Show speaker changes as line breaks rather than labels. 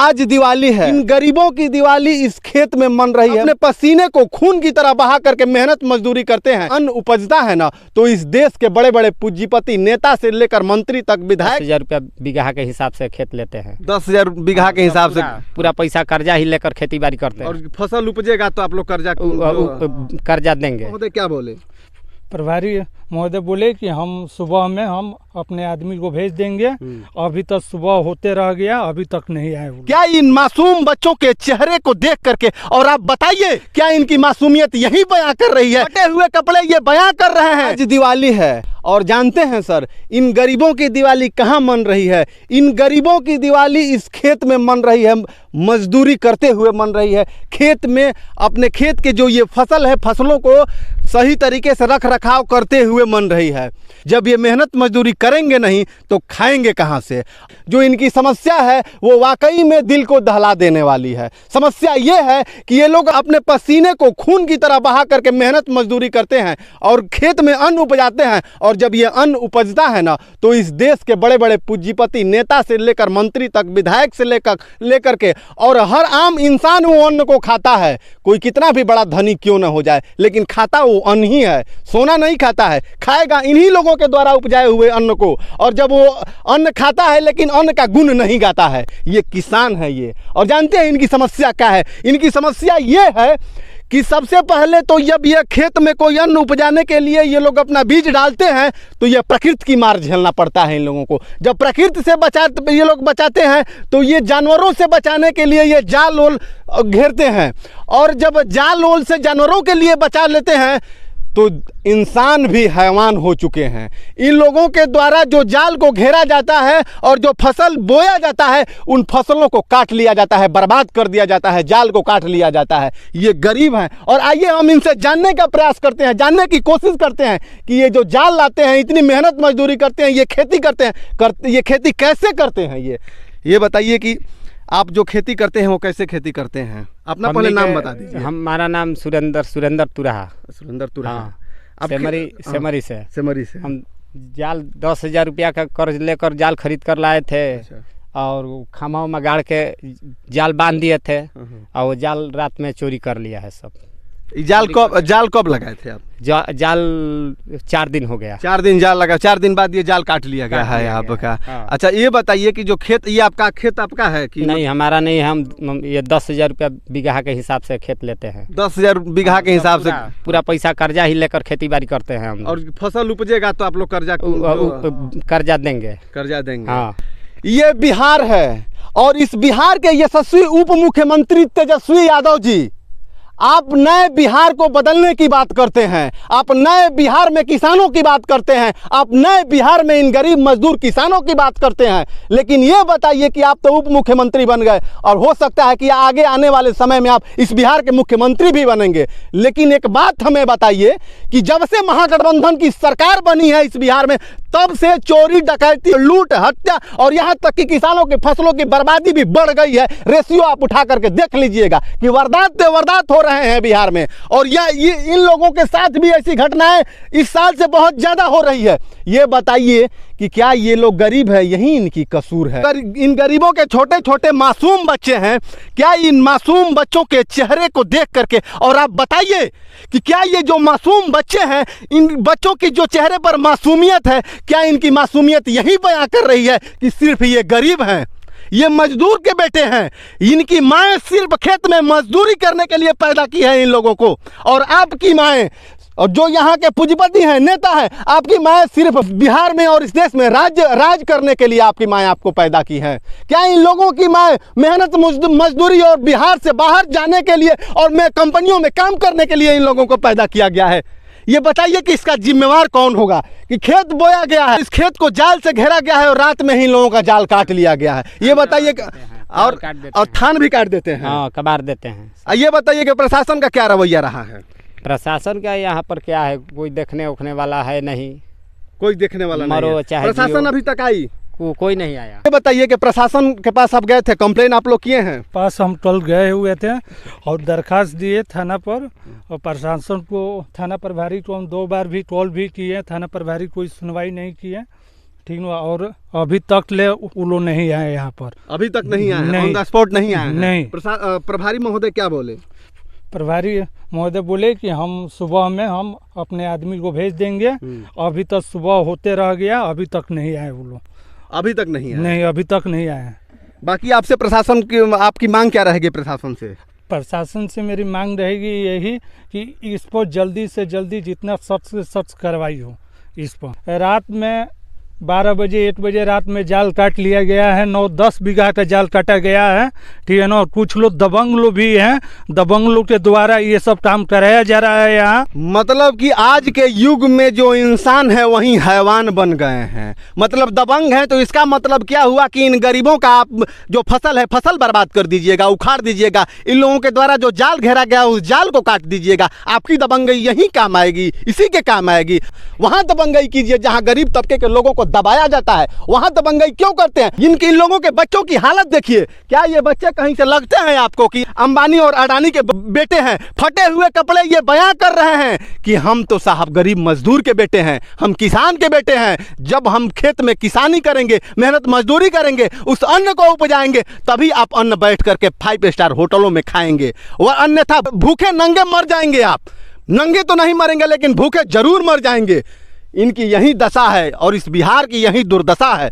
आज दिवाली है, इन गरीबों की दिवाली इस खेत में मन रही है। अपने पसीने को खून की तरह बहा करके मेहनत मजदूरी करते हैं, अन्न उपजता है ना, तो इस देश के बड़े बड़े पूंजीपति नेता से लेकर मंत्री तक, विधायक
10,000 रुपया बीघा के हिसाब से खेत लेते हैं।
10,000 बीघा के हिसाब से
पूरा पैसा कर्जा ही लेकर खेती बाड़ी करते हैं।
और फसल उपजेगा तो आप लोग
कर्जा देंगे।
क्या बोले
प्रभारी महोदय बोले कि हम सुबह में हम अपने आदमी को भेज देंगे। अभी तक सुबह होते रह गया, अभी तक नहीं आए।
क्या इन मासूम बच्चों के चेहरे को देख करके, और आप बताइए क्या इनकी मासूमियत यही बयां कर रही है? फटे हुए कपड़े ये बयां कर रहे हैं। आज दिवाली है और जानते हैं सर, इन गरीबों की दिवाली कहाँ मन रही है? इन गरीबों की दिवाली इस खेत में मन रही है, मजदूरी करते हुए मन रही है। खेत में अपने खेत के जो ये फसल है, फसलों को सही तरीके से रख रखाव करते हुए मन रही है। जब ये मेहनत मजदूरी करेंगे नहीं तो खाएंगे कहाँ से? जो इनकी समस्या है वो वाकई में दिल को दहला देने वाली है। समस्या ये है कि ये लोग अपने पसीने को खून की तरह बहा करके मेहनत मजदूरी करते हैं और खेत में अन्न उपजाते हैं, और जब ये अन्न उपजता है ना, तो इस देश के बड़े बड़े पूंजीपति नेता से लेकर मंत्री तक, विधायक से लेकर के और हर आम इंसान वो अन्न को खाता है। कोई कितना भी बड़ा धनी क्यों ना हो जाए, लेकिन खाता वो अन्न ही है, सोना नहीं खाता है। खाएगा इन्हीं लोगों के द्वारा उपजाए हुए अन्न को, और जब वो अन्न खाता है लेकिन अन्न का गुण नहीं गाता है। ये किसान है ये। और जानते हैं इनकी समस्या क्या है? इनकी समस्या ये है कि सबसे पहले तो जब ये खेत में कोई अन्न उपजाने के लिए ये लोग अपना बीज डालते हैं तो ये प्रकृति की मार झेलना पड़ता है इन लोगों को। जब प्रकृति से ये लोग बचाते हैं तो ये जानवरों से बचाने के लिए ये जाल ओल घेरते हैं, और जब जाल ओल से जानवरों के लिए बचा लेते हैं तो इंसान भी हैवान हो चुके हैं। इन लोगों के द्वारा जो जाल को घेरा जाता है और जो फसल बोया जाता है, उन फसलों को काट लिया जाता है, बर्बाद कर दिया जाता है, जाल को काट लिया जाता है। ये गरीब हैं, और आइए हम इनसे जानने का प्रयास करते हैं, जानने की कोशिश करते हैं कि ये जो जाल लाते हैं, इतनी मेहनत मजदूरी करते हैं, ये खेती करते हैं, ये खेती कैसे करते हैं? ये बताइए कि आप जो खेती करते हैं वो कैसे खेती करते हैं? अपना पहले नाम बता दीजिए।
हमारा नाम सुरेंद्र तुराहा।
हाँ।
सेमरी से हम जाल 10,000 रुपया का कर्ज लेकर जाल खरीद कर लाए थे। और खामा में गाड़ के जाल बांध दिए थे, और वो जाल रात में चोरी कर लिया है सब।
जाल कब लगाए थे आप?
जाल 4 दिन हो गया।
4 दिन जाल लगा, 4 दिन बाद ये जाल काट लिया गया है आपका। हाँ। अच्छा ये बताइए कि जो खेत, ये आपका खेत आपका है कि
नहीं? हमारा नहीं, हम ये 10,000 रुपया बीघा के हिसाब से खेत लेते हैं।
10,000 बीघा के हिसाब से
पूरा पैसा कर्जा ही लेकर खेती बाड़ी करते हैं हम।
और फसल उपजेगा तो आप लोग
कर्जा देंगे।
हाँ। ये बिहार है, और इस बिहार के यशस्वी उप मुख्यमंत्री तेजस्वी यादव जी, आप नए बिहार को बदलने की बात करते हैं, आप नए बिहार में किसानों की बात करते हैं, आप नए बिहार में इन गरीब मजदूर किसानों की बात करते हैं। लेकिन ये बताइए कि आप तो उप मुख्यमंत्री बन गए, और हो सकता है कि आगे आने वाले समय में आप इस बिहार के मुख्यमंत्री भी बनेंगे। लेकिन एक बात हमें बताइए कि जब से महागठबंधन की सरकार बनी है इस बिहार में, तब से चोरी, डकैती, लूट, हत्या और यहाँ तक कि किसानों की फसलों की बर्बादी भी बढ़ गई है। रेशियो आप उठा करके देख लीजिएगा कि वारदात हो रहे हैं बिहार में, और ये इन लोगों के साथ भी ऐसी घटनाएं इस साल से बहुत ज्यादा हो रही है। ये बताइए कि क्या ये लोग गरीब है? यही इनकी कसूर है। इन गरीबों के छोटे छोटे मासूम बच्चे हैं, क्या इन मासूम बच्चों के चेहरे को देख करके, और आप बताइए कि क्या ये जो मासूम बच्चे हैं, इन बच्चों की जो चेहरे पर मासूमियत है, क्या इनकी मासूमियत यही बयां कर रही है कि सिर्फ ये गरीब हैं, ये मजदूर के बेटे हैं? इनकी माएँ सिर्फ खेत में मजदूरी करने के लिए पैदा की है इन लोगों को, और आपकी माएँ और जो यहाँ के पूंजीपति हैं, नेता हैं, आपकी माएँ सिर्फ बिहार में और इस देश में राज करने के लिए आपकी माएँ आपको पैदा की हैं। क्या इन लोगों की माएँ मेहनत मजदूरी और बिहार से बाहर जाने के लिए और कंपनियों में काम करने के लिए इन लोगों को पैदा किया गया है? ये बताइए कि इसका जिम्मेवार कौन होगा? कि खेत बोया गया है, इस खेत को जाल से घेरा गया है और रात में ही लोगों का जाल काट लिया गया है। ये बताइए, और थान भी काट देते हैं।
हाँ, कबाड़ देते हैं।
ये बताइए कि प्रशासन का क्या रवैया रहा है?
प्रशासन का यहाँ पर क्या है, कोई देखने उखने वाला है नहीं,
कोई देखने वाला नहीं है।
चाहे
प्रशासन अभी तक आई
कोई नहीं आया।
ये बताइए कि प्रशासन के पास आप गए थे, कंप्लेन आप लोग किए हैं?
पास हम कल गए हुए थे और दरखास्त दिए थाना पर, और प्रशासन को, थाना प्रभारी को हम 2 बार भी कॉल भी किए, थाना प्रभारी कोई सुनवाई नहीं किए। ठीक ना। और अभी तक ले वो लोग नहीं आए यहाँ पर,
अभी तक नहीं आए,
नहीं।
ऑन द स्पॉट नहीं आए हैं।
नहीं।
प्रभारी महोदय क्या बोले?
प्रभारी महोदय बोले कि हम सुबह में हम अपने आदमी को भेज देंगे। अभी तक सुबह होते रह गया, अभी तक नहीं आए वो लोग,
अभी तक नहीं आए?
नहीं, अभी तक नहीं आए।
बाकी आपसे प्रशासन की आपकी मांग क्या रहेगी प्रशासन से?
प्रशासन से मेरी मांग रहेगी यही कि इस पर जल्दी से जल्दी जितना सख्त से सख्त कार्रवाई हो इस पर। रात में 12 बजे 1 बजे रात में जाल काट लिया गया है, 9-10 बीघा का जाल काटा गया है, ठीक है ना। और कुछ लोग दबंग लोग भी हैं, दबंग लोग के द्वारा ये सब काम कराया जा रहा है यहाँ।
मतलब कि आज के युग में जो इंसान है वही हैवान बन गए हैं, मतलब दबंग है। तो इसका मतलब क्या हुआ कि इन गरीबों का आप जो फसल है फसल बर्बाद कर दीजिएगा, उखाड़ दीजिएगा। इन लोगों के द्वारा जो जाल घेरा गया उस जाल को काट दीजिएगा। आपकी दबंगई यही काम आएगी, इसी के काम आएगी। वहां दबंगई कीजिए जहां गरीब तबके के लोगों को दबाया जाता है, वहां दबंगई क्यों करते हैं? इन लोगों के बच्चों की हालत देखिए। क्या ये बच्चे कहीं से लगते हैं आपको कि अंबानी और अडानी के बेटे हैं? फटे हुए कपड़े ये बयां कर रहे हैं कि हम तो साहब गरीब मजदूर के बेटे हैं, हम किसान के बेटे हैं। जब हम खेत में किसानी करेंगे, मेहनत मजदूरी करेंगे, उस अन्न को उपजाएंगे, तभी आप अन्न बैठ करके 5 स्टार होटलों में खाएंगे। वह अन्यथा भूखे नंगे मर जाएंगे। आप नंगे तो नहीं मरेंगे लेकिन भूखे जरूर मर जाएंगे। इनकी यही दशा है और इस बिहार की यही दुर्दशा है।